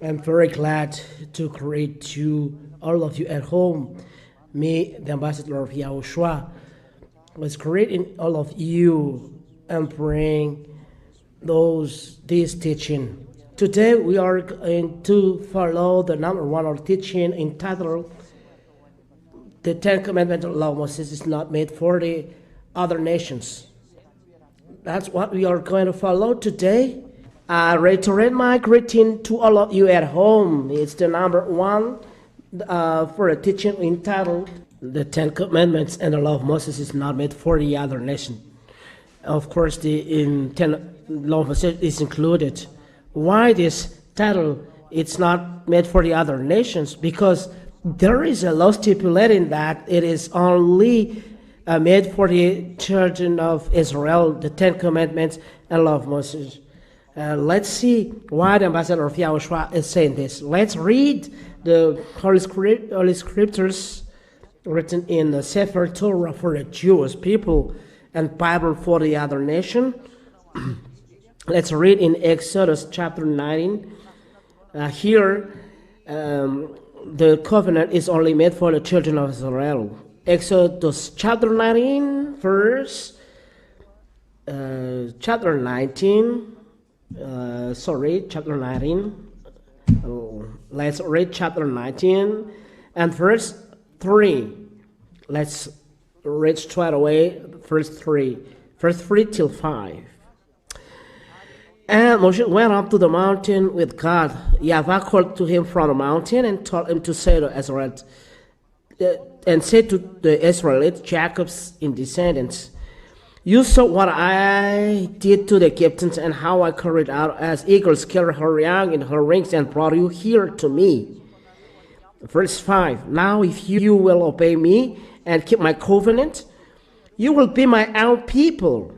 I'm very glad to greet to all of you at home. Me, the ambassador of YAHOSHUAH, was greeting all of you and praying this teaching. Today we are going to follow the number one teaching entitled "The Ten Commandments of Law of Moses is not made for the other nations." That's what we are going to follow today. I reiterate my greeting to all of you at home. It's the number one for a teaching entitled "The Ten Commandments and the Law of Moses is not made for the other nation." Of course, the Ten Law of Moses is included. Why this title? It's not made for the other nations because there is a law stipulating that it is only made for the children of Israel, the Ten Commandments and Law of Moses. Let's see why the ambassador of YAHOSHUAH is saying this. Let's read the Holy Scriptures written in the Sefer Torah for the Jewish people and Bible for the other nation. Let's read in Exodus chapter 19. Here, the covenant is only made for the children of Israel. Exodus chapter 19, chapter 19. Chapter 19. Let's read chapter 19 and verse 3. Let's read straight away verse 3 till 5. And Moshe went up to the mountain with God. YAHVAH called to him from the mountain and told him to say to Israel, and said to the Israelites, Jacob's descendants, "You saw what I did to the Egyptians and how I carried out as eagles carry her young in her wings and brought you here to me." Verse 5, "Now if you will obey me and keep my covenant, you will be my own people.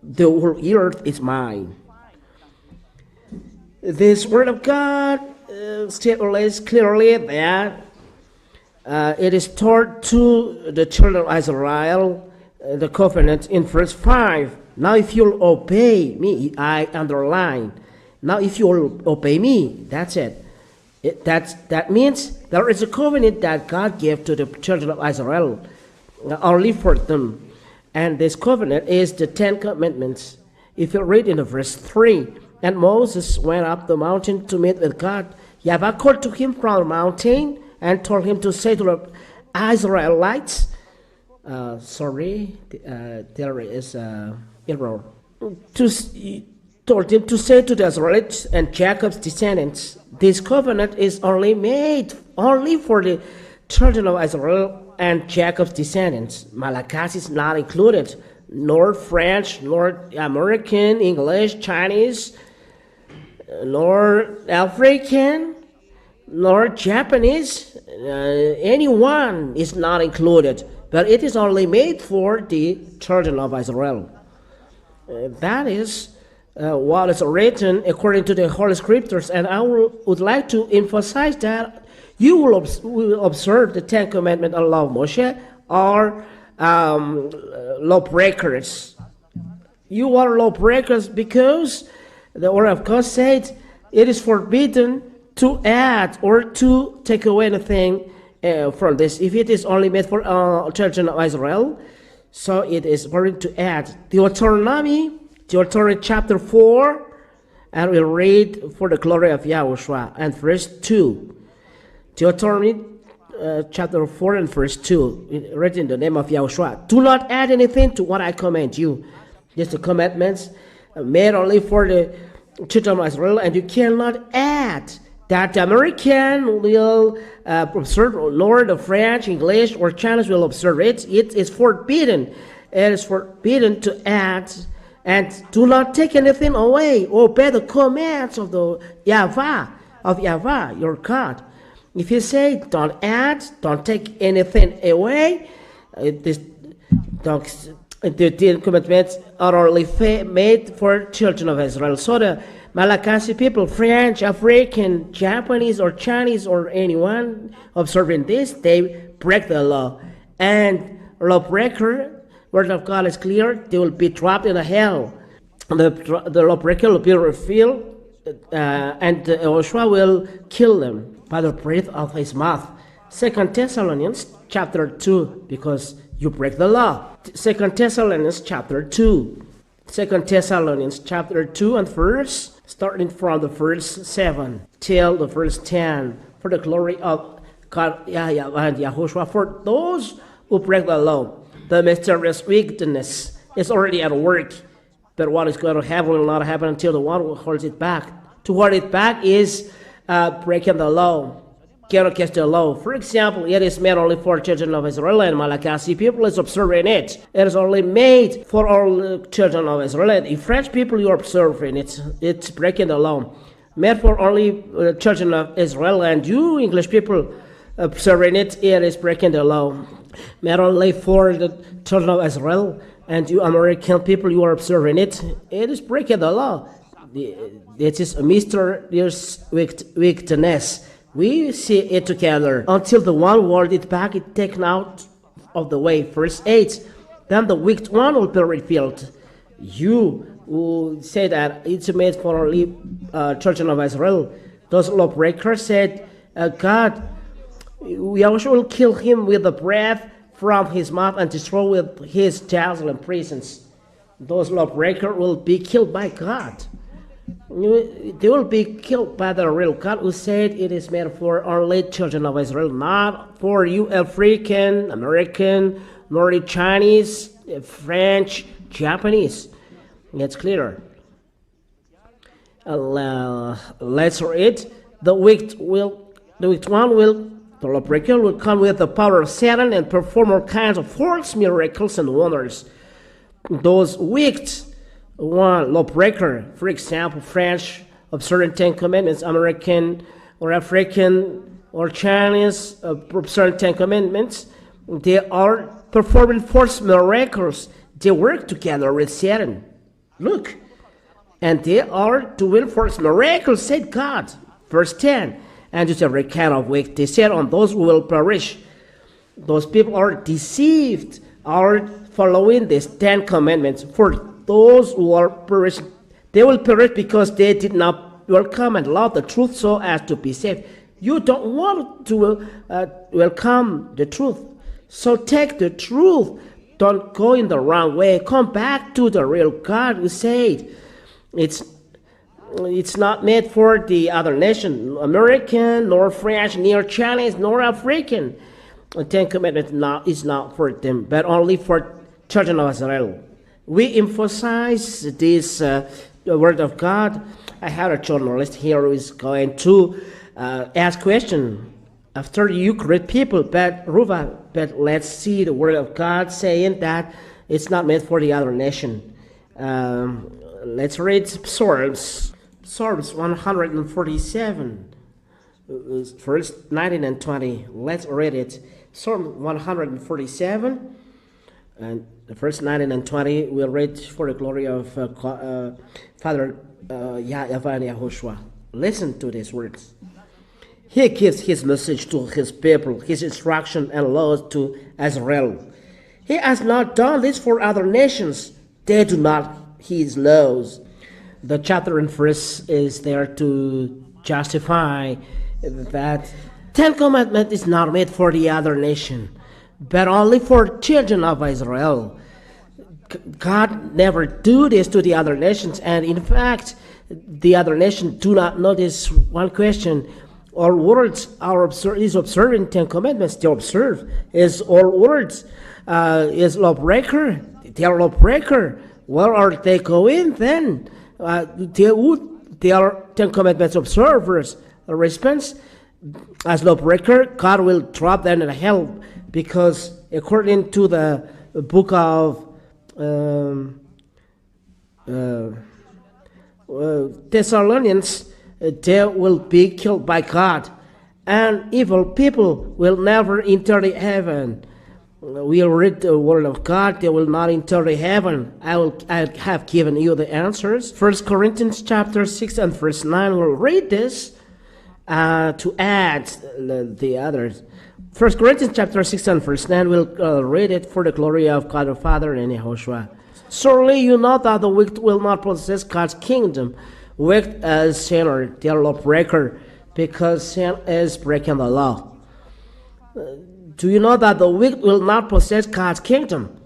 The whole earth is mine." This word of God stipulates clearly that it is taught to the children of Israel, the covenant in verse 5. Now if you'll obey me, I underline. Now if you'll obey me, that's it. That means there is a covenant that God gave to the children of Israel, only for them. And this covenant is the Ten Commandments. If you read in the verse 3, and Moses went up the mountain to meet with God. YAHVAH called to him from the mountain and told him to say to the Israelites, there is an error. Told him to say to the Israelites and Jacob's descendants, this covenant is only made only for the children of Israel and Jacob's descendants. Malachi is not included, nor French, nor American, English, Chinese, nor African, nor Japanese. Anyone is not included, but it is only made for the children of Israel. That is what is written according to the Holy Scriptures, and I would like to emphasize that you will observe the Ten Commandments of Law of Moshe are lawbreakers. You are lawbreakers because the Word of God said it is forbidden to add or to take away anything from this. If it is only made for children of Israel, so it is forbidden to add. Deuteronomy chapter 4, and we'll read for the glory of YAHOSHUAH, and verse 2. Deuteronomy chapter 4 and verse 2, written in the name of YAHOSHUAH. Do not add anything to what I command you. These are the commandments made only for the children of Israel, and you cannot add. That the American will observe, nor the French, English, or Chinese will observe it. It is forbidden. It is forbidden to add, and do not take anything away. Obey the commands of the YAHVAH, your God. If you say, don't add, don't take anything away, the Ten Commandments are only made for children of Israel. So the Malachi people, French, African, Japanese, or Chinese, or anyone observing this, they break the law. And lawbreaker, word of God is clear, they will be dropped in the hell. The lawbreaker will be revealed and YAHOSHUAH will kill them by the breath of his mouth. 2 Thessalonians chapter 2, because you break the law. 2 Thessalonians chapter 2. 2 Thessalonians chapter 2 and verse, starting from the verse 7 till the verse 10. For the glory of God, YAHVAH and YAHOSHUAH, for those who break the law, the mysterious wickedness is already at work. But what is going to happen will not happen until the one who holds it back. To hold it back is breaking the law, get against the law. For example, it is made only for children of Israel, and Malagasy people is observing it. It is only made for all children of Israel. If French people you are observing it, it's breaking the law. Made for only children of Israel, and you English people observing it, it is breaking the law. Made only for the children of Israel, and you American people, you are observing it, it is breaking the law. It is a mysterious wickedness. We see it together until the one who holds it back is taken out of the way. Verse 8, then the wicked one will be revealed. You who say that it's made for only children of Israel, those lawbreakers said, God, YAHOSHUAH will kill him with the breath from his mouth and destroy with his dazzling presence. Those lawbreakers will be killed by God. They will be killed by the real God who said it is made for only children of Israel, not for you African, American, nor the Chinese, French, Japanese. It's clear. Let's read. The wicked one will, the lawbreaker will come with the power of Satan and perform all kinds of false miracles and wonders. Those wicked one lawbreaker, for example, French observing 10 Commandments, American or African or Chinese observing 10 Commandments, they are performing false miracles. They work together with Satan. Look, and they are doing false miracles, said God. Verse 10, and it's every kind of wicked. They said on those who will perish. Those people are deceived, are following these 10 Commandments. For those who are perishing, they will perish because they did not welcome and love the truth so as to be saved. You don't want to welcome the truth, so take the truth. Don't go in the wrong way. Come back to the real God who said it's not made for the other nation, American, nor French, nor Chinese, nor African. The 10 Commandments is not for them, but only for children of Israel. We emphasize this word of God. I have a journalist here who is going to ask question after you greet people, but let's see the word of God saying that it's not meant for the other nation. Let's read Psalms 147, verse 19 and 20. Let's read it. Psalm 147, and verse 19 and 20. We'll read for the glory of Father YAHVAH and YAHOSHUAH. Listen to these words. He gives his message to his people, his instruction and laws to Israel. He has not done this for other nations. They do not his laws. The chapter and verse is there to justify that 10 Commandments is not made for the other nation, but only for children of Israel. God never do this to the other nations, and in fact, the other nations do not know this one question. All words is observing 10 Commandments. They observe. Is all words is lawbreaker? They are lawbreaker. Where are they going then? They are 10 Commandments observers. The response, as lawbreaker, God will drop them in hell, because according to the book of Thessalonians, they will be killed by God, and evil people will never enter the heaven. We read the word of God. They will not enter the heaven. I have given you the answers. 1 Corinthians chapter 6 and verse 9. We'll read this to add the others. 1 Corinthians chapter 6 and verse 9. We'll read it for the glory of God the Father and YAHOSHUAH. Surely you know that the wicked will not possess God's kingdom. wicked as sinner, they are lawbreaker, because sin is breaking the law. Do you know that the wicked will not possess God's kingdom?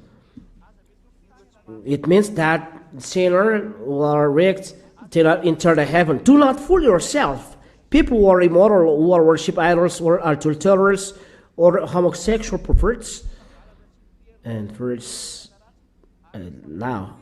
It means that sinner or wicked did not enter the heaven. Do not fool yourself. People who are immoral, who are worship idols, or adulterers, or homosexual perverts, and verse now,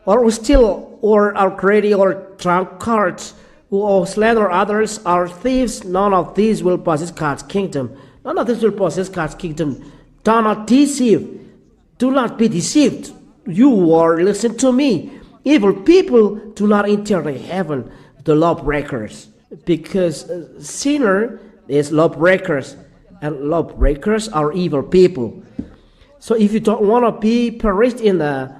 or steal, or are greedy, or drunkards, who slander others, are thieves. None of these will possess God's kingdom. None of these will possess God's kingdom. Do not deceive. Do not be deceived. You are, listen to me. Evil people do not enter the heaven, the lawbreakers, because sinner is lawbreakers, and lawbreakers are evil people. So if you don't want to be perished in the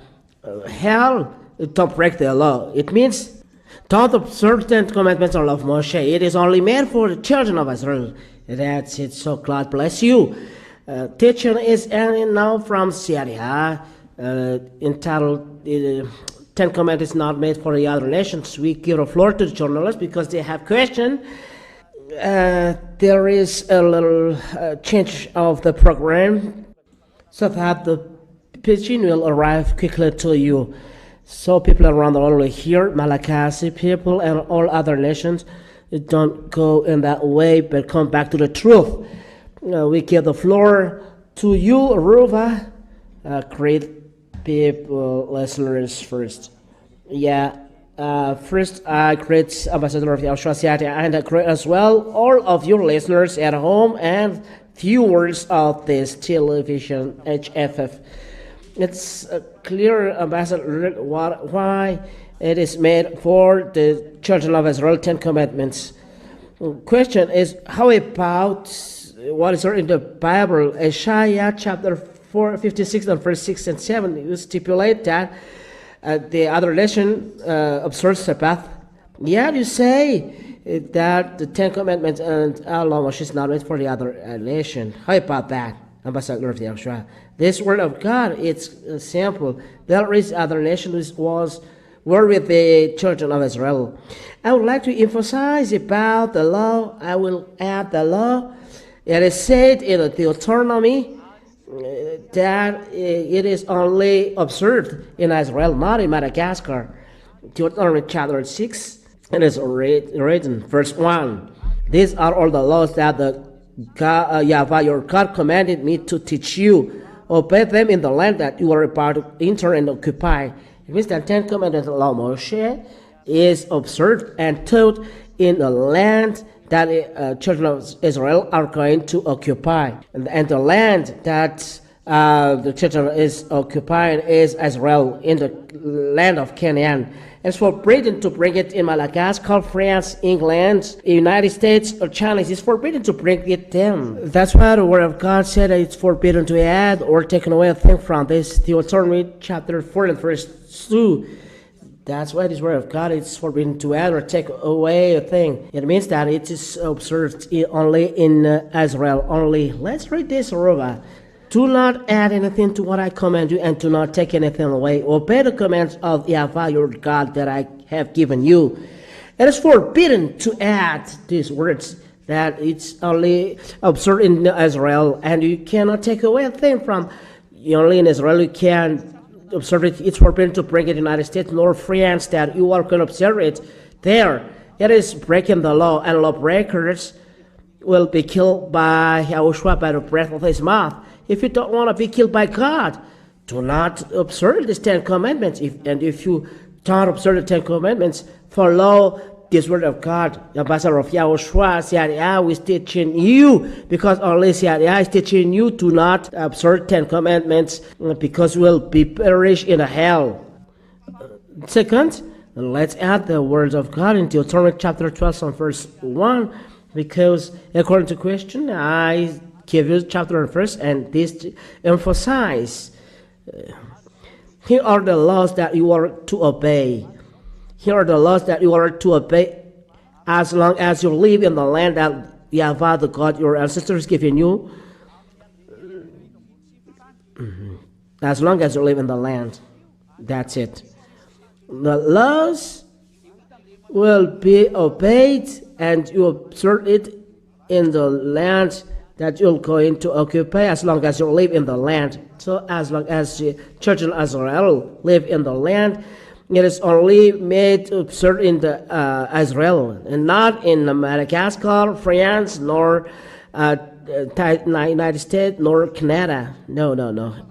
hell, don't break the law. It means don't observe the commandments of Moshe. It is only meant for the children of Israel. That's it. So God bless you. Teaching is ending now from Syria, entitled Ten Commandments is not made for the other nations. We give the floor to the journalists because they have questions. There is a little change of the program so that the pigeon will arrive quickly to you. So people around the world will hear Malagasy people and all other nations. Don't go in that way, but come back to the truth. We give the floor to you, Aruba. Great people, listeners first. First, great Ambassador of YAHOSHUAH, and great as well all of you listeners at home and viewers of this television HFF. It's clear, Ambassador, why it is made for the children of Israel, 10 Commandments. Question is, how about what is there in the Bible? Isaiah chapter 56 and verse 6 and 7, you stipulate that the other nation observes Sabbath. Yet you say that the 10 Commandments and law is not meant for the other nation. How about that, Ambassador of YAHOSHUAH? This word of God, it's simple. There is other nation which were with the children of Israel. I would like to emphasize about the law. I will add the law. It is said in Deuteronomy that it is only observed in Israel, not in Madagascar. Deuteronomy chapter 6, it is written, verse 1. These are all the laws that the YAHVAH your God commanded me to teach you. Obey them in the land that you are about to enter and occupy. It means that 10 Commandments of law Moshe is observed and taught in the land that children of Israel are going to occupy. And the land that the children is occupying is Israel, in the land of Canaan. It's forbidden to bring it in Madagascar, France, England, United States, or China. It's forbidden to bring it in. That's why the word of God said that it's forbidden to add or take away a thing from this. Deuteronomy chapter 4 and verse 2. That's why this word of God is forbidden to add or take away a thing. It means that it is observed only in Israel only. Let's read this, Aruba. Do not add anything to what I command you, and do not take anything away. Obey the commands of YAHVAH your God that I have given you. It is forbidden to add these words, that it's only observed in Israel, and you cannot take away a thing from only in Israel. You can observe it. It's forbidden to bring it to the United States nor France, that you are going to observe it there. It is breaking the law, and lawbreakers will be killed by YAHOSHUAH by the breath of his mouth. If you don't want to be killed by God, do not observe these 10 Commandments. If you don't observe the 10 Commandments, follow this word of God. The Ambassador of YAHOSHUAH, CHINOIS, is teaching you, because only CHINOIS is teaching you to not observe 10 Commandments, because you will be perished in a hell. Second, let's add the words of God in Deuteronomy chapter 12 and verse 1, because according to question, I give you chapter and verse, and this emphasize. Here are the laws that you are to obey. Here are the laws that you are to obey as long as you live in the land that YAHVAH, the God your ancestors, given you. As long as you live in the land. That's it. The laws will be obeyed, and you observe it in the land that you're going to occupy, as long as you live in the land. So as long as the children of Israel live in the land, it is only made to observe in the Israel, and not in Madagascar, France, nor United States, nor Canada. No.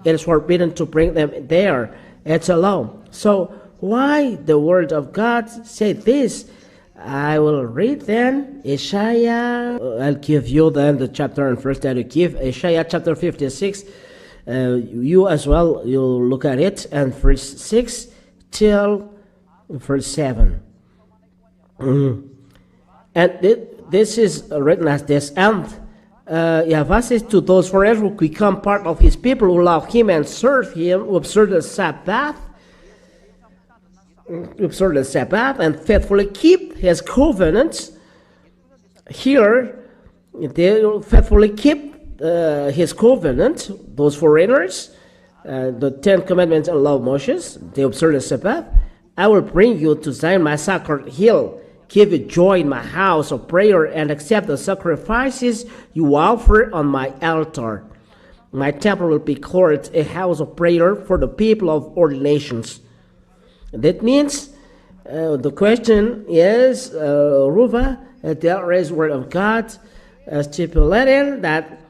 It is forbidden to bring them there. It's a law. So why the word of God said this? I will read then Isaiah. I'll give you then the chapter and verse that you give. Isaiah chapter 56. You as well, you'll look at it, and verse 6 till verse 7. And this is written as this. And YAHVAH says to those foreigners who become part of his people, who love him and serve him, who observe the Sabbath, and faithfully keep his covenants. Here, they faithfully keep his covenant, those foreigners, the 10 commandments and law of Moses, they observe the Sabbath. I will bring you to Zion, my sacred hill, give you joy in my house of prayer, and accept the sacrifices you offer on my altar. My temple will be called a house of prayer for the people of all nations. That means the question is, Ruva, there is word of God stipulating that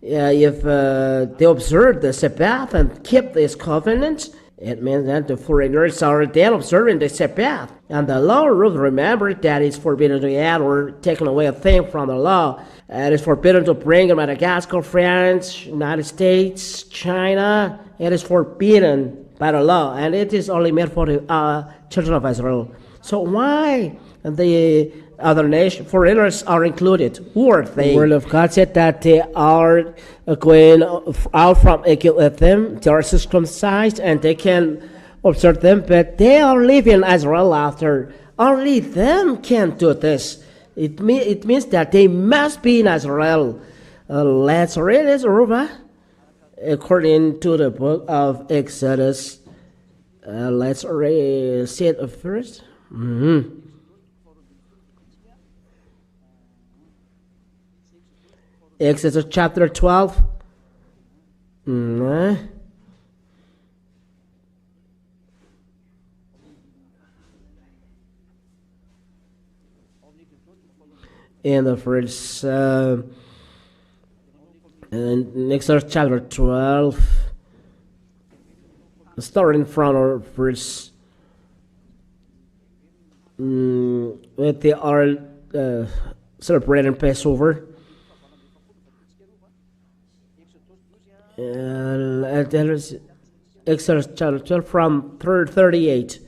if they observe the Sabbath and keep this covenant, it means that the foreigners are then observing the Sabbath. And the law, Ruth, remember that it's forbidden to add or take away a thing from the law. It is forbidden to bring in Madagascar, France, United States, China. It is forbidden by the law, and it is only meant for the children of Israel. So why the other nation foreigners are included? Who are they? The word of God said that they are going out from Egypt with them. They are circumcised and they can observe them, but they are living in Israel after. Only them can do this. It means that they must be in Israel. Let's read this, Ruva. According to the book of Exodus, let's see it first. Exodus chapter 12. In the first in Exodus chapter 12, starting from verse where they are celebrating Passover. Exodus chapter 12 from 38.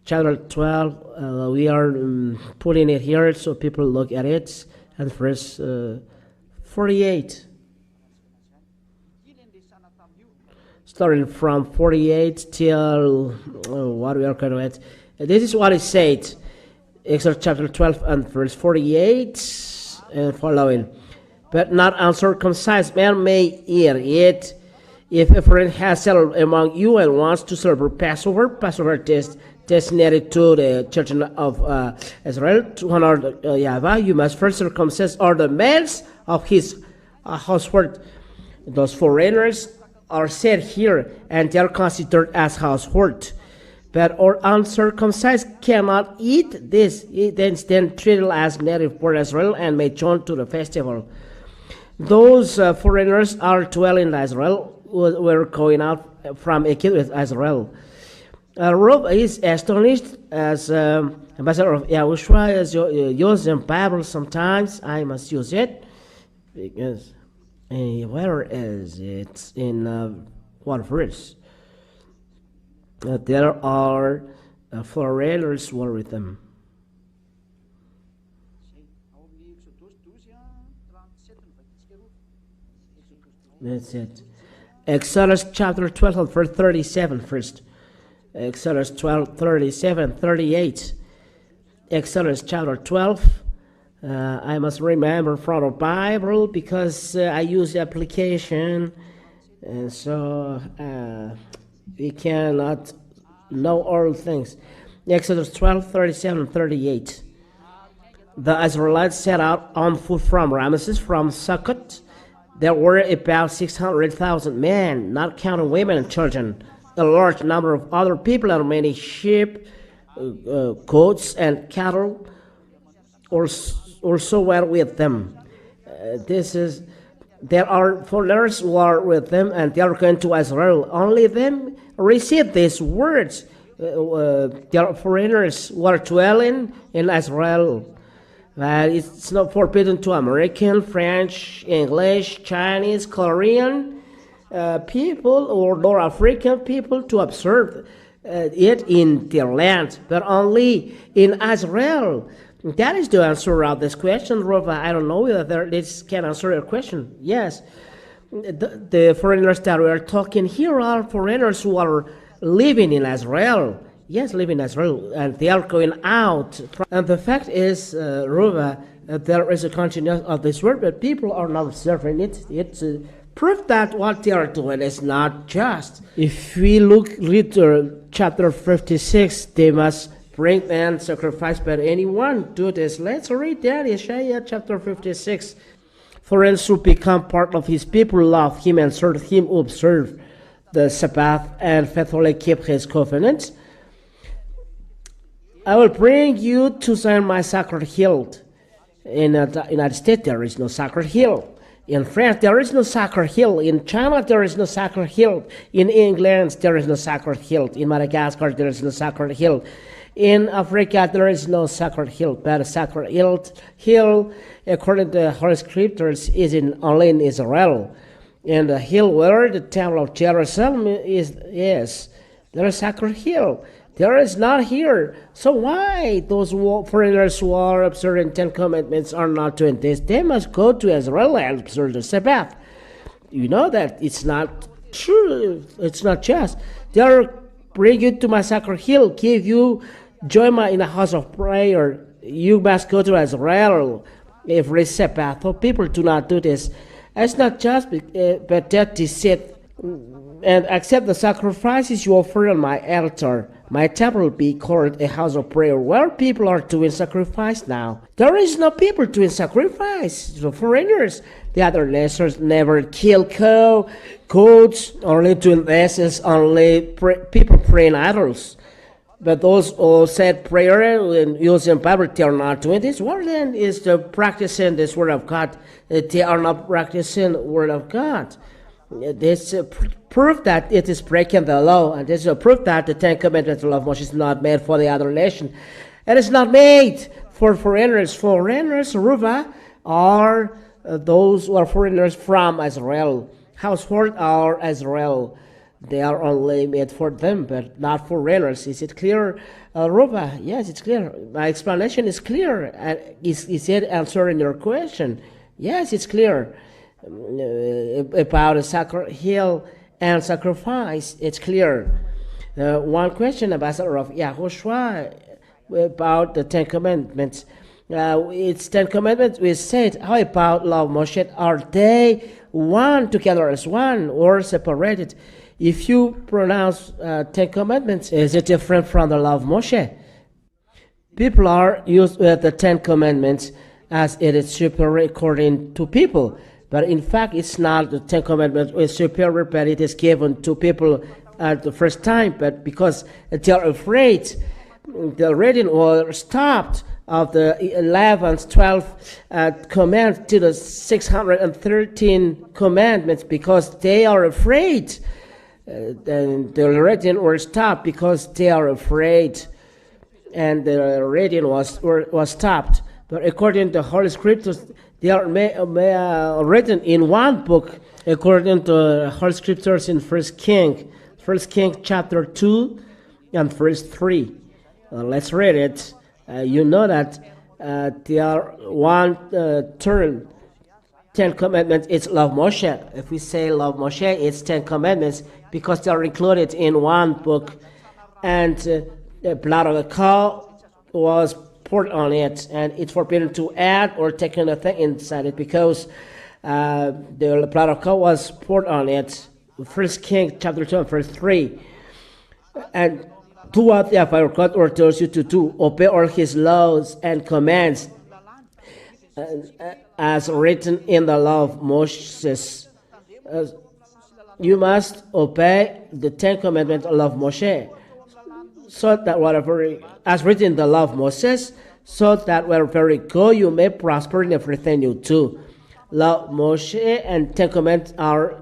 Chapter 12, we are putting it here so people look at it, and verse 48. Starting from 48 till what we are going to at. This is what it said. Exodus chapter 12 and verse 48 and following. But not uncircumcised man may eat it. If a friend has settled among you and wants to celebrate Passover is designated to the children of Israel to honor YAHVAH, you must first circumcise all the males of his household. Those foreigners are said here, and they are considered as household. But all uncircumcised cannot eat this. It is then treated as native born Israel and may join to the festival. Those foreigners are dwelling in Israel, were going out from Egypt with Israel. Rob is astonished as ambassador of YAHOSHUAH, as use in Bible sometimes. I must use it because where is it in what verse? There are foreigners were with them. That's it. Exodus chapter 12 verse 37 first. Exodus 12, 37, 38. Exodus chapter 12. I must remember from the Bible because I use the application. And so we cannot know all things. Exodus 12, 37 and 38. The Israelites set out on foot from Ramesses, from Succoth. There were about 600,000 men, not counting women and children, a large number of other people, and many sheep, goats, and cattle also went with them. There are foreigners who are with them, and they are going to Israel. Only them receive these words. There are foreigners who are dwelling in Israel. It's not forbidden to American, French, English, Chinese, Korean people or North African people to observe it in their land, but only in Israel. That is the answer of this question, Rova. I don't know whether this can answer your question. Yes, the foreigners that we are talking here are foreigners who are living in Israel. Yes, living in Israel, and they are going out. And the fact is, Rova, there is a continuation of this word, but people are not observing it. It's proof that what they are doing is not just. If we read chapter 56, they must bring and sacrifice, but anyone do this. Let's read that, Isaiah chapter 56. Foreigners who become part of his people love him and serve him, who observe the Sabbath and faithfully keep his covenants. I will bring you to Zion, my sacred hill. In the United States, there is no sacred hill. In France, there is no sacred hill. In China, there is no sacred hill. In England, there is no sacred hill. In Madagascar, there is no sacred hill. In Africa, there is no sacred hill. But a sacred hill, according to the Holy Scriptures, is only in Israel. And the hill where the temple of Jerusalem is, there is a sacred hill. There is not here. So why those foreigners who are observing 10 Commandments are not doing this? They must go to Israel and observe the Sabbath. You know that it's not true. It's not just. They are bring you to my sacred hill, give you join in a house of prayer. You must go to Israel every Sabbath. So people do not do this. It's not just, but that is it. And accept the sacrifices you offer on my altar. My temple will be called a house of prayer where people are doing sacrifice now. There is no people doing sacrifice. The foreigners, the other nations never kill goats. Only doing this is only people praying idols. But those who said prayer and using Bible, they are not doing this. What then is the practicing this word of God? They are not practicing the word of God. This proof that it is breaking the law, and this is a proof that the 10 Commandments of the law of Moshe is not made for the other nation. It is not made for foreigners. Foreigners, Ruva, are those who are foreigners from Israel. Household are Israel. They are only made for them, but not for foreigners. Is it clear, Ruva? Yes, it's clear. My explanation is clear. Is it answering your question? Yes, it's clear. About a sacred hill and sacrifice, it's clear. One question, Ambassador of YAHOSHUAH, about the 10 Commandments. It's 10 Commandments we said. How about law of Moshe? Are they one together as one or separated? If you pronounce 10 Commandments, is it different from the law of Moshe? People are used with the 10 Commandments as it is superior according to people. But in fact, it's not the 10 Commandments is superior, but it is given to people at the first time. But because they are afraid, the reading was stopped of the 11th, 12th command to the 613 commandments because they are afraid. Then the reading was stopped because they are afraid, and the reading was stopped. But according to the Holy Scriptures, they are written in one book, according to the Holy Scriptures in 1 King chapter 2 and verse 3. Let's read it. You know that they are one term. 10 Commandments, it's law of Moshe. If we say law of Moshe, it's 10 Commandments because they are included in one book. And the blood of the cow was poured on it, and it's forbidden to add or take anything inside it because the blood of cow was poured on it. 1 King chapter 2 and verse 3. And Do what Yahweh God orders you to do. Obey all his laws and commands as written in the law of Moses. You must obey the Ten Commandments of the law of Moshe, so that whatever, as written in the law of Moses, so that wherever you go, you may prosper in everything you do. Law of Moshe and Ten Commandments are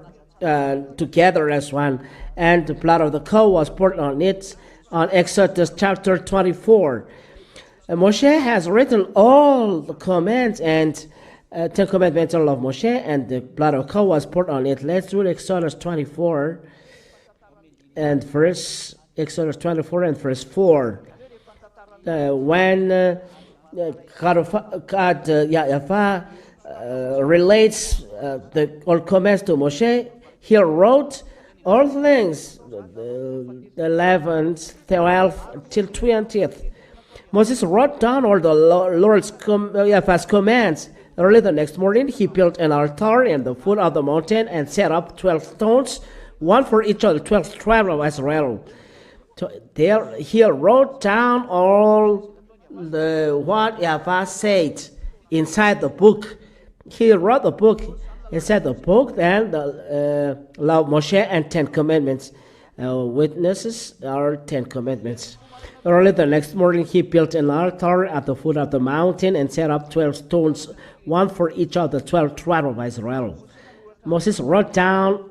together as one, and the blood of the cow was poured on it on Exodus chapter 24. Moshe has written all the commands and Ten Commandments of Moshe, and the blood of cow was poured on it. Let's read Exodus 24 and Exodus 24 and verse 4. When YAHVAH relates the all commands to Moshe, he wrote all things, the 11th, 12th, till 20th. Moses wrote down all the Lord's YAHVAH's commands. Early the next morning, he built an altar in the foot of the mountain and set up 12 stones, one for each of the 12 tribes of Israel. So there, he wrote down all what YAHVAH said inside the book. He wrote the book inside the book, then the law of Moshe and Ten Commandments. Witnesses are 10 commandments. Early the next morning, he built an altar at the foot of the mountain and set up 12 stones, one for each of the 12 tribes of Israel. Moses wrote down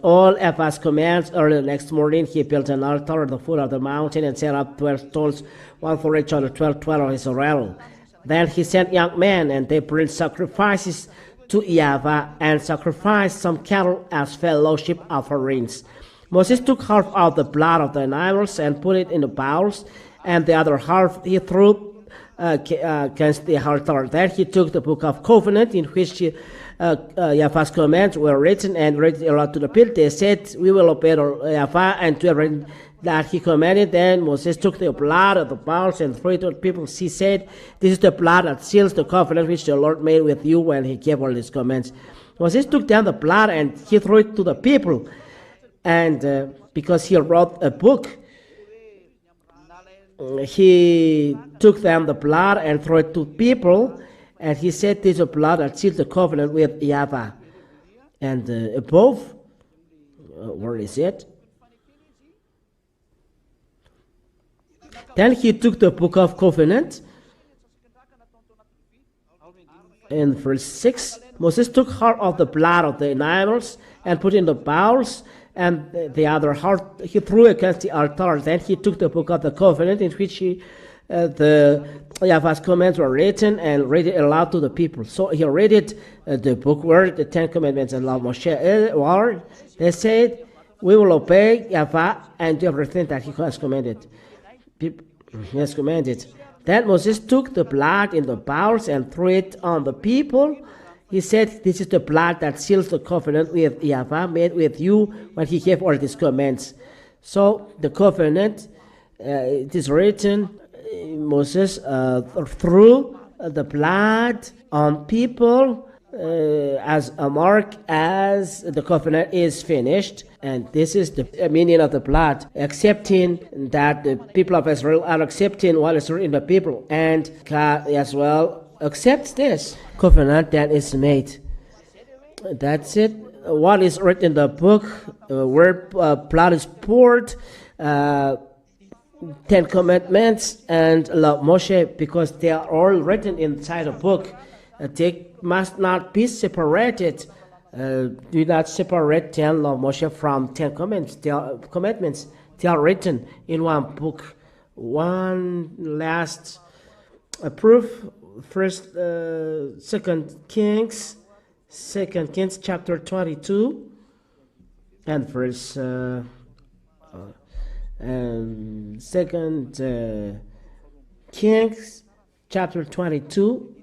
all YAHVAH's commands. Early the next morning, he built an altar at the foot of the mountain and set up 12 stones, one for each of the 12 tribes of Israel. Then he sent young men, and they brought sacrifices to YAHVAH and sacrificed some cattle as fellowship offerings. Moses took half of the blood of the animals and put it in the bowls, and the other half he threw against the altar. Then he took the book of covenant in which YAHVAH's commands were written and read it aloud to the people. They said, "We will obey YAHVAH and do everything that he commanded." Then Moses took the blood of the bowls and threw it to the people. He said, "This is the blood that seals the covenant which the Lord made with you when he gave all his commands." Moses took down the blood and he threw it to the people. And because he wrote a book, he took down the blood and threw it to people, and he said, "This is a blood that seals the covenant with YAHVAH." And above, where is it? Then he took the book of covenant. In verse 6, Moses took half of the blood of the animals and put in the bowls, and the other half he threw against the altar. Then he took the book of the covenant in which the YAHVAH's commands were written and read it aloud to the people. So he read it, the book where the Ten Commandments and law of Moshe were. They said, "We will obey YAHVAH and do everything that he has commanded." He has commanded. Then Moses took the blood in the bowls and threw it on the people. He said, "This is the blood that seals the covenant with YAHVAH made with you when he gave all these commands." So the covenant, it is written, Moses threw the blood on people as a mark as the covenant is finished. And this is the meaning of the blood, accepting that the people of Israel are accepting what is written in the people, and God as well accepts this covenant that is made. That's it. What is written in the book, where blood is poured, 10 Commandments and law of Moshe, because they are all written inside a book. They must not be separated. Do not separate 10 law of Moshe from 10 commandments. They are written in one book. One last proof. Second Kings chapter 22 and verse Second Kings chapter 22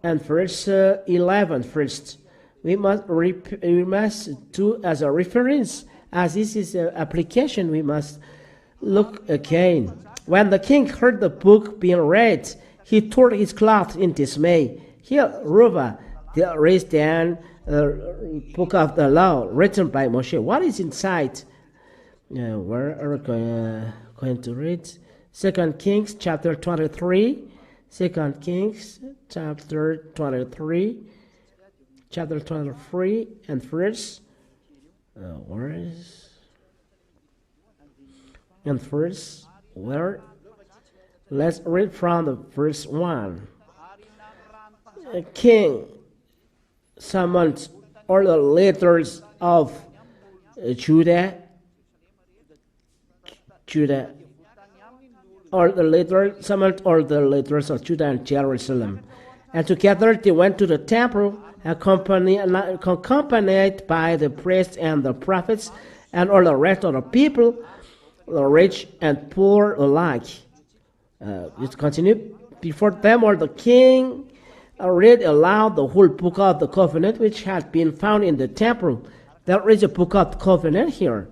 and verse 11 first. We must do as a reference, as this is an application. We must look again. When the king heard the book being read, he tore his cloth in dismay. Here, Ruva, raised down the book of the law written by Moshe. What is inside? Where are we going? going to read 2 Kings chapter 23. 2 Kings chapter 23. Chapter 23 and verse. Where is? And verse where? Let's read from the verse 1. A king summoned all the leaders of Judah, all the leaders summoned all the leaders of Judah and Jerusalem, and together they went to the temple, accompanied by the priests and the prophets and all the rest of the people, the rich and poor alike. It continued. Before them all the king read aloud the whole book of the covenant which had been found in the temple. There is a book of the covenant here.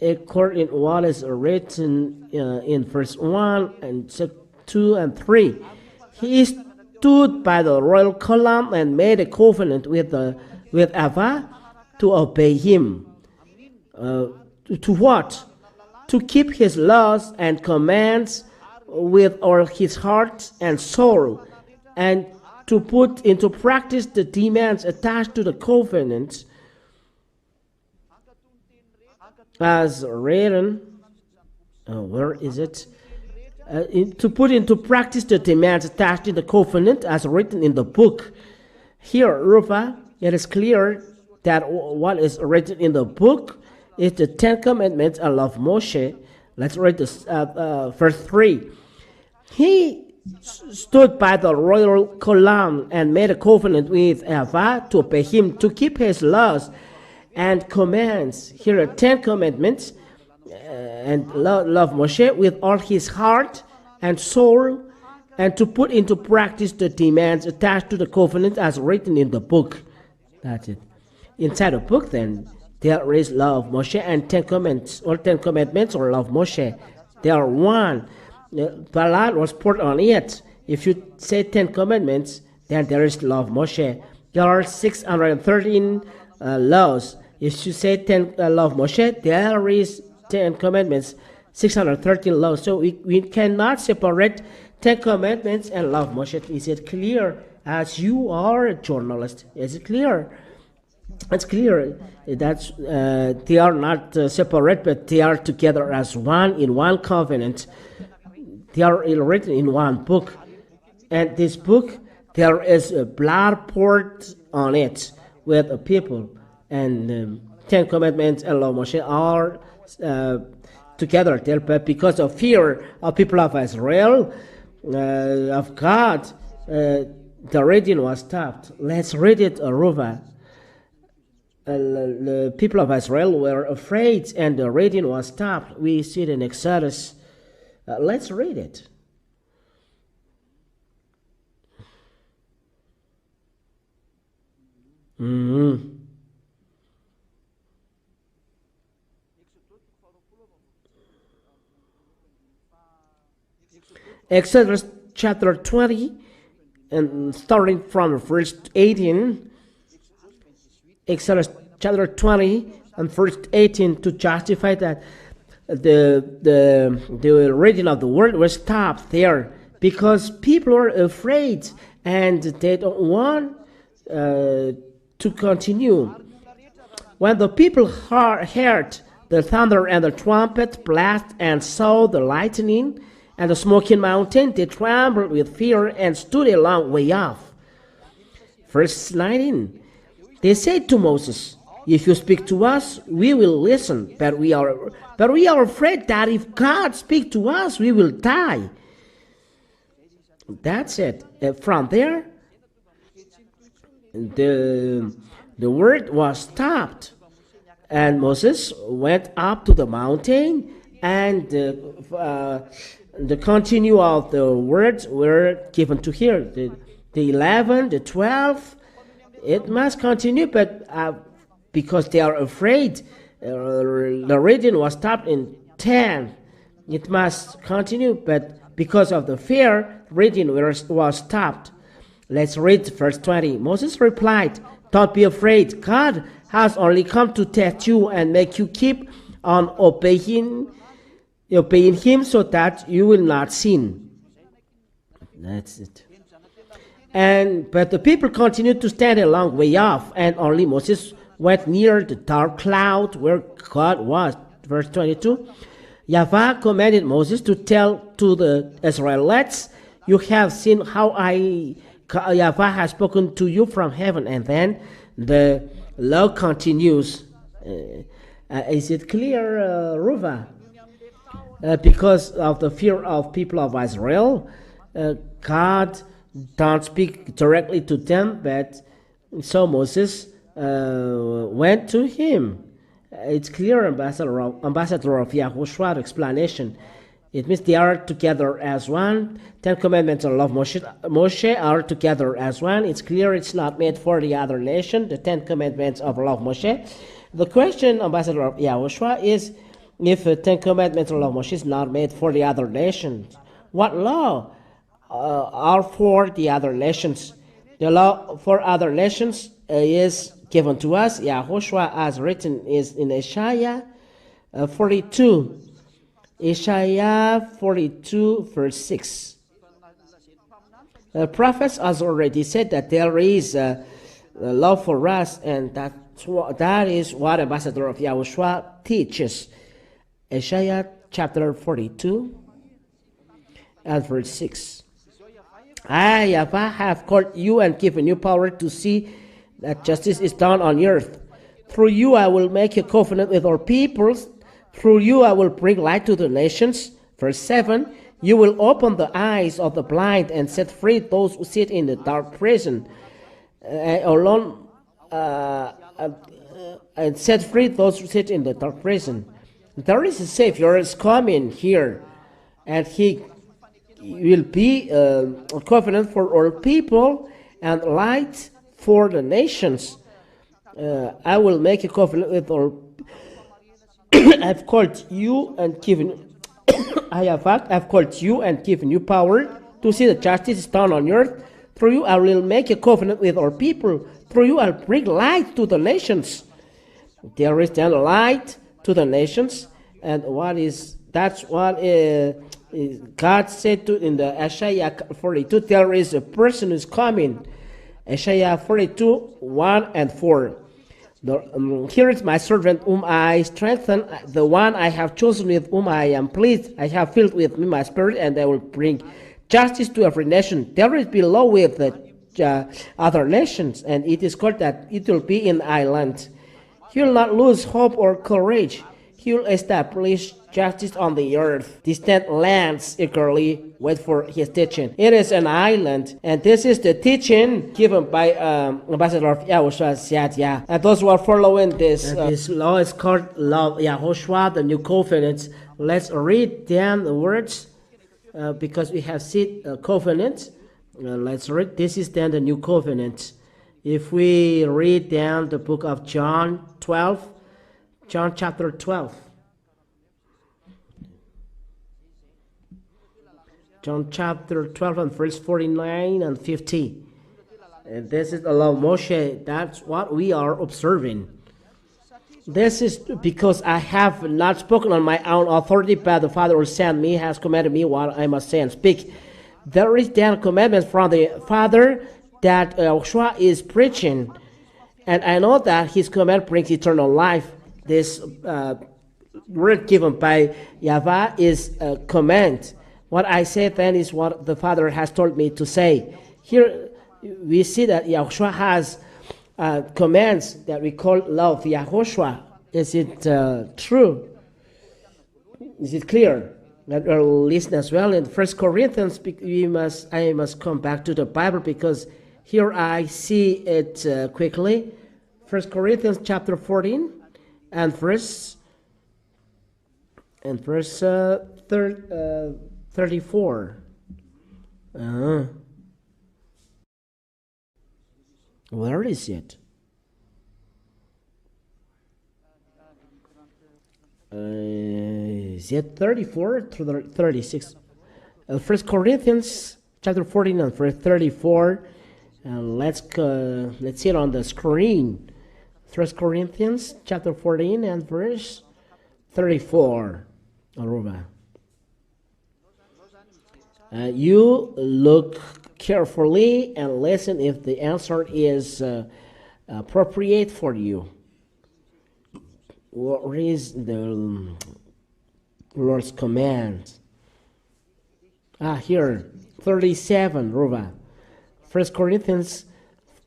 According to what is written in verse 1 and 2 and 3. He stood by the royal column and made a covenant with YAHVAH to obey him. To what? To keep his laws and commands with all his heart and soul, and to put into practice the demands attached to the covenant as written. Where is it? To put into practice the demands attached to the covenant as written in the book. Here, Rufa, it is clear that what is written in the book is the 10 Commandments and law of Moshe. Let's read this, verse 3. He stood by the royal column and made a covenant with YAHVAH to obey him, to keep his laws and commands. Here are 10 commandments and love Moshe with all his heart and soul, and to put into practice the demands attached to the covenant as written in the book. That's it. Inside the book, then, there is law of Moshe and 10 commandments, or 10 commandments or law of Moshe. They are one. Blood was poured on it. If you say 10 commandments, then there is law of Moshe. There are 613 laws. If you say 10 law of Moshe, there is 10 commandments, 613 laws. So we cannot separate 10 commandments and law of Moshe. Is it clear? As you are a journalist, is it clear? It's clear that they are not separate, but they are together as one in one covenant. They are written in one book. And this book, there is a blood poured on it with the people. And 10 commandments and law of Moshe are together there. But because of fear of people of Israel, of God, the reading was stopped. Let's read it, Ruva. The people of Israel were afraid and the reading was stopped. We see it in Exodus. Let's read it. Exodus chapter 20, and starting from verse 18. Exodus chapter 20 and verse 18, to justify that the reading of the word was stopped there because people are afraid and they don't want to continue. When the people heard the thunder and the trumpet blast and saw the lightning and the smoking mountain, they trembled with fear and stood a long way off. Verse 19. They said to Moses, "If you speak to us, we will listen. But we are afraid that if God speaks to us, we will die." That's it. From there, the word was stopped, and Moses went up to the mountain, and the continue of the words were given to hear. The 11, the 12. It must continue, but because they are afraid, the reading was stopped in 10. It must continue, but because of the fear, reading was stopped. Let's read verse 20. Moses replied, "Don't be afraid. God has only come to test you and make you keep on obeying obeying him so that you will not sin. That's it. But the people continued to stand a long way off, and only Moses went near the dark cloud where God was. Verse 22. YAHVAH commanded Moses to tell to the Israelites, you have seen how YAHVAH has spoken to you from heaven. And then the law continues. Is it clear, Ruva? Because of the fear of people of Israel, God don't speak directly to them, but so Moses went to him. It's clear, ambassador of YAHOSHUAH explanation. It means they are together as one. 10 Commandments of love Moshe are together as one. It's clear it's not made for the other nation, the 10 Commandments of love Moshe. The question, ambassador of YAHOSHUAH, is if the 10 Commandments of love Moshe is not made for the other nations, what law are for the other nations? The law for other nations is given to us. YAHOSHUAH, as written, is in Isaiah 42. Isaiah 42, verse 6. The prophets has already said that there is a law for us, and that is what ambassador of YAHOSHUAH teaches. Isaiah chapter 42 and verse 6. I, YAHVAH, have called you and given you power to see that justice is done on earth. Through you I will make a covenant with our peoples. Through you I will bring light to the nations. Verse 7. You will open the eyes of the blind and set free those who sit in the dark prison. And set free those who sit in the dark prison. There is a Savior is coming here, and he will be a covenant for all people and light for the nations. I will make a covenant with all. I've called you and given I've called you and given you power to see that justice is done on earth. Through you I will make a covenant with our people. Through you I'll bring light to the nations. There is then light to the nations, and that's what God said to in the Isaiah 42. There is a person who's coming. Isaiah 42, 1 and 4. Here is my servant whom I strengthen, the one I have chosen with whom I am pleased. I have filled with me my spirit, and I will bring justice to every nation. There is below with the other nations, and it is called that it will be in island. He will not lose hope or courage. He will establish justice on the earth. Distant lands eagerly wait for his teaching. It is an island, and this is the teaching given by Ambassador of YAHOSHUAH. And those who are following this, this law is called Law of YAHOSHUAH, the New Covenant. Let's read down the words because we have seen covenant. Let's read. This is then the New Covenant. If we read down the book of John 12, John chapter 12. John chapter 12 and verse 49 and 50. And this is the law of Moshe. That's what we are observing. This is because I have not spoken on my own authority, but the Father who sent me has commanded me what I must say and speak. There is then commandments from the Father that YAHOSHUAH is preaching. And I know that his command brings eternal life. This word given by YAHVAH is a command. What I say then is what the Father has told me to say. Here we see that YAHOSHUAH has commands that we call love YAHOSHUAH. Is it true? Is it clear? That we'll listen as well. In 1 Corinthians, I must come back to the Bible because here I see it quickly. 1 Corinthians chapter 14 and verse 34. Where is it? Is it 34 to 36? 1 Corinthians chapter 14 and verse 34. Let's see it on the screen. 1 Corinthians chapter 14 and verse 34. Aruba. You look carefully and listen if the answer is appropriate for you. What is the Lord's command? Here, 37, Ruva. 1 Corinthians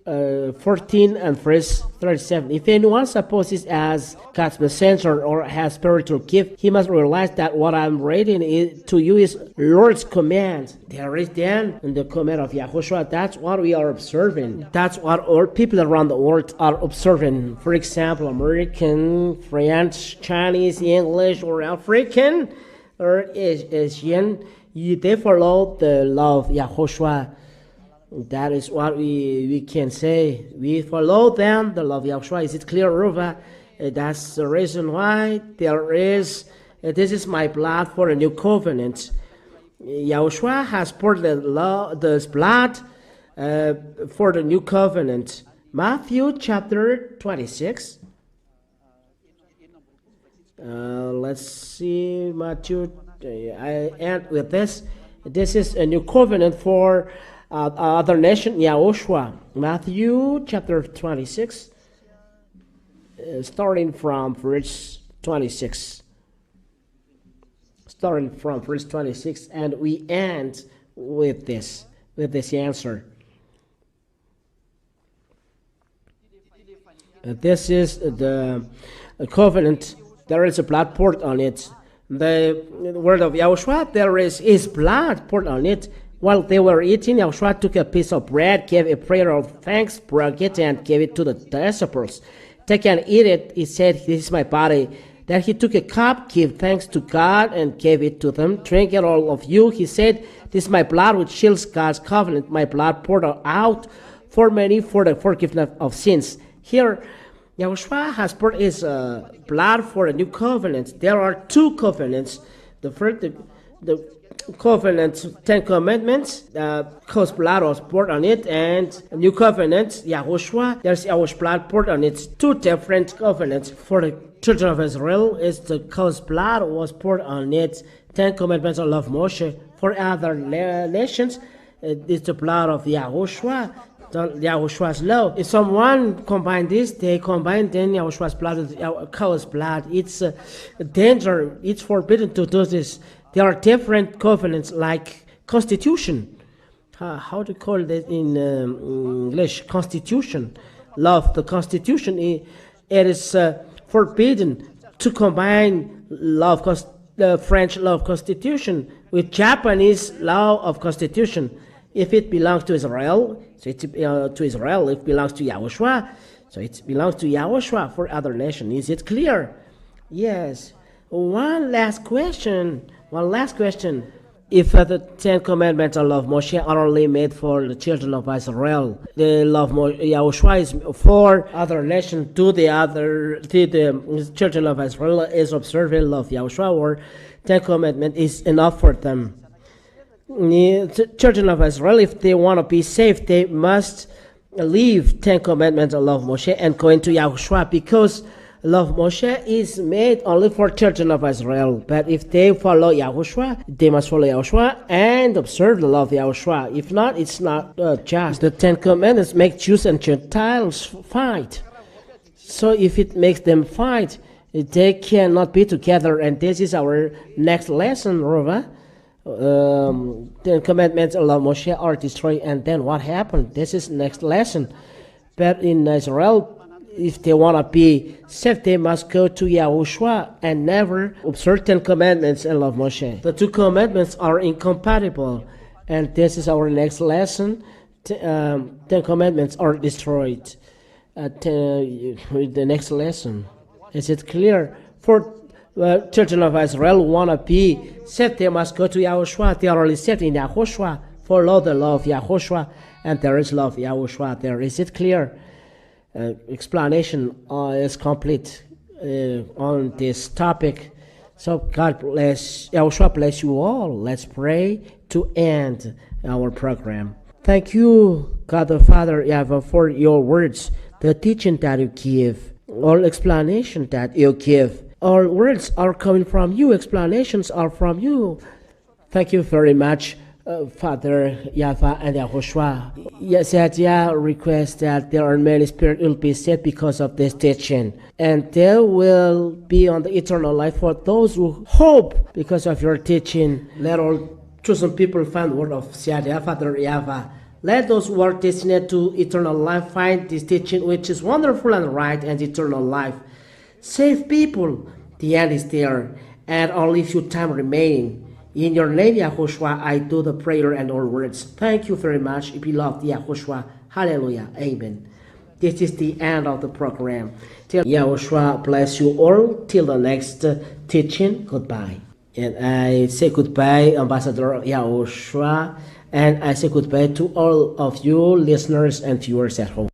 14 and verse 37. If anyone supposes as God's messenger or has spiritual gift, he must realize that what I'm reading to you is Lord's command. There is then in the command of Yahushua. That's what we are observing. That's what all people around the world are observing. For example, American, French, Chinese, English, or African, or Asian, they follow the law of Yahushua. That is what we can say. We follow them, the law of Yahushua. Is it clear, Ruva? That's the reason why there is, this is my blood for a new covenant. Yahushua has poured the blood for the new covenant. Matthew chapter 26. Let's see, Matthew. I end with this. This is a new covenant for other nation, YAHOSHUAH. Matthew chapter 26, starting from verse 26. Starting from verse 26, and we end with this answer. This is the covenant. There is a blood poured on it. The word of Yahushua, there is his blood poured on it. While they were eating, Yahushua took a piece of bread, gave a prayer of thanks, broke it, and gave it to the disciples. Take and eat it, he said, this is my body. Then he took a cup, gave thanks to God, and gave it to them. Drink it, all of you, he said, this is my blood which shields God's covenant, my blood poured out for many for the forgiveness of sins. Here, Yahushua has poured his blood for a new covenant. There are two covenants. The first, the covenant, 10 commandments, God's blood was poured on it, and a new covenant, Yahushua, there's Yahush's blood poured on it. Two different covenants. For the children of Israel, is the God's blood was poured on it. 10 commandments of love Moshe. For other nations, it's the blood of Yahushua, Yahushua's law. If someone combine this, they combine then Yahushua's blood with God's blood. It's a danger. It's forbidden to do this. There are different covenants like constitution. How do you call that in English? Constitution. Love the constitution. It is forbidden to combine the French law of constitution with Japanese law of constitution. If it belongs to Israel, so it's to Israel. If it belongs to Yahushua, so it belongs to Yahushua for other nations. Is it clear? Yes. One last question. If the 10 commandments of love Moshe are only made for the children of Israel, the love Yahushua is for other nations. The children of Israel is observing love Yahushua, or 10 commandments is enough for them. The children of Israel, if they want to be saved, they must leave 10 commandments of love Moshe and go into Yahushua, because love Moshe is made only for children of Israel. But if they follow Yahushua, they must follow Yahushua and observe the law of Yahushua. If not, it's not just. The 10 commandments make Jews and Gentiles fight. So if it makes them fight, they cannot be together. And this is our next lesson, Rova. 10 commandments of Moshe are destroyed, and then what happened? This is next lesson. But in Israel, if they want to be saved, they must go to Yahushua and never observe 10 commandments and love Moshe. The two commandments are incompatible, and this is our next lesson. 10 commandments are destroyed. The next lesson. Is it clear? For children of Israel want to be saved, they must go to Yahushua. They are only saved in Yahushua. Follow the law of Yahushua, and there is love of Yahushua there. Is it clear? Explanation is complete on this topic. So God bless, Yahushua bless you all. Let's pray to end our program. Thank you, God the Father, YAHVAH, for your words, the teaching that you give, all explanation that you give. All words are coming from you, explanations are from you. Thank you very much Father YAHVAH and YAHOSHUAH. Yes, Yah requests that there are many spirits will be saved because of this teaching, and there will be on the eternal life for those who hope because of your teaching. Let all chosen people find the word of Father YAHVAH. Let those who are destined to eternal life find this teaching, which is wonderful and right, and eternal life. Save people. The end is there, and only few time remaining. In your name, YAHOSHUAH, I do the prayer and all words. Thank you very much, beloved YAHOSHUAH. Hallelujah. Amen. This is the end of the program. Till YAHOSHUAH bless you all. Till the next teaching. Goodbye. And I say goodbye, Ambassador YAHOSHUAH, and I say goodbye to all of you listeners and viewers at home.